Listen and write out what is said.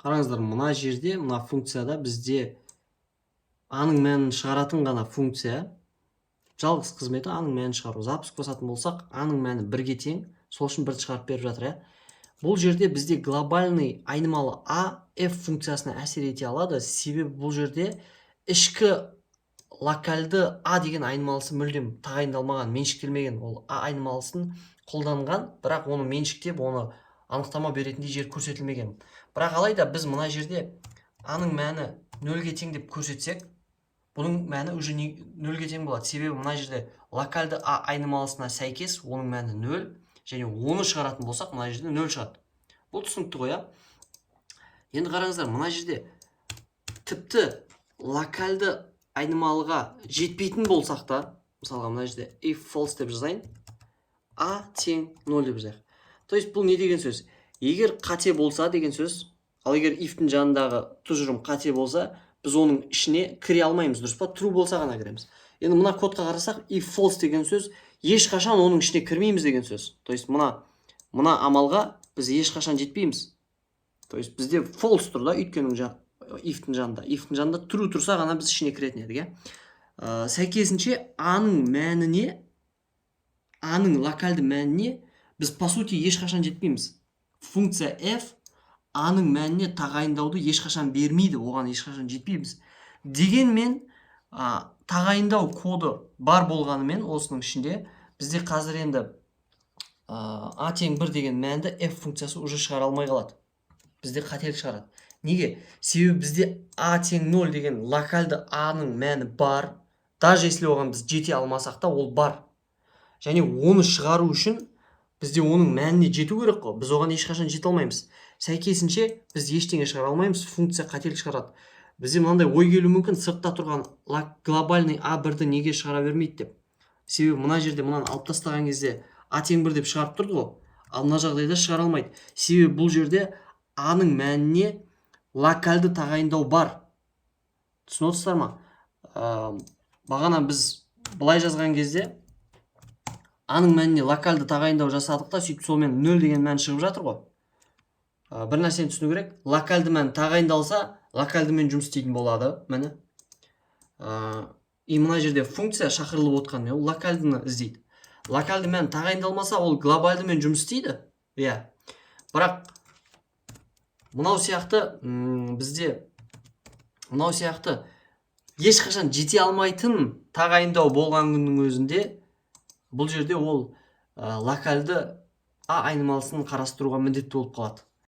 Қараңыздар, мына жерде, мына функцияда бізде аның мәнін шығаратын ғана функция. Жалғыз қызметі аның мәнін шығару. Запуск басатын болсақ, аның мәні 1-ге тең. Сол үшін 1-ді шығарып беріп жатыр, Бұл жерде бізде глобальный айнымалы a f функциясына әсер ете алады. Себебі бұл жерде ішкі локальды a деген айнымалысы мүлдем тағайындалмаған, меншіктелмеген. Ол a айнымалысын қолданған, бірақ оны меншіктеп, оны анықтама беретіндей жер көрсетілмеген. Бірақ алайда біз мына жерде аның мәні 0-ге тең деп көрсетсек, бұның мәні уже 0-ге тең болады. Себебі мына жерде локальды a айнымалысына сәйкес оның мәні 0, және оны шығаратын болсақ, мына жерде 0 шығады. Бұл түсінікті ғой, Енді қараңыздар, мына жерде тіпті локальды айнымалыға жетпейтін болсақ та, мысалға мына жерде if false деп жазайын, a тең 0 деп жазайық. То есть бұл не деген сөз? Егер қате болса деген сөз, ал егер if-тің жанындағы тұжырым қате болса, біз оның ішіне кіре алмаймыз, дұрыс па? True болса ғана кіреміз. Енді мына кодқа қарасақ, if false деген сөз, ешқашан оның ішіне кірмейміз деген сөз. То есть мына амалға біз ешқашан жетпейміз. То есть бізде false тұр да, өйткені if-тің жанында. If-тің жанында true тұрса ғана біз ішіне кіретін едік, Сәйкесінше аның мәніне, аның локальды мәніне біз по сути ешқашан жетпейміз. Функция f аның мәніне тағайындауды ешқашан бермейді, оған ешқашан жетпейміз. Дегенмен тағайындау коды бар болғанымен осының ішінде бізде қазір енді a тең 1 деген мәнді f функциясы уже шығара алмай қалады. Бізде қателік шығарады. Неге? Себебі бізде a тең 0 деген локальды a-ның мәні бар. Даже если оған біз жете алмасақ та, ол бар. Және оны шығару үшін бізде оның мәніне жету керек қой. Біз оған ешқашан жете алмаймыз. Сәйкесінше біз ештеңе шығара алмаймыз, функция қателік шығарады. Бізде мынандай ой келу мүмкін, сыртта тұрған глобальный a1-ді неге шығара бермейді деп. Себебі мына жерде мынаны алып тастаған кезде a тең 1 деп шығарып тұрды ғой. Ал мына жағдайда шығара алмайды. Себебі бұл жерде a-ның мәніне локальды тағайындау бар. Түсініп отырсыздар ма? Бағана біз былай жазған кезде a-ның мәніне локальды тағайындау жасадық та, сөйтіп солмен 0 деген мән шығып жатыр ғой. Бір нәрсені түсіну керек. Локальды мән тағайындалса, локальдымен жұмыс істейтін болады, міне. И мына жерде функция шақырылып отқанымен ол локальдыны іздейді. Локальды мән тағайындалмаса, ол глобальдымен жұмыс істейді. Бірақ мынау сияқты бізде мынау сияқты ешқашан жете алмайтын тағайындау болған күннің өзінде бұл жерде ол локальды a айнымалысын қарастыруға міндетті болып қалады.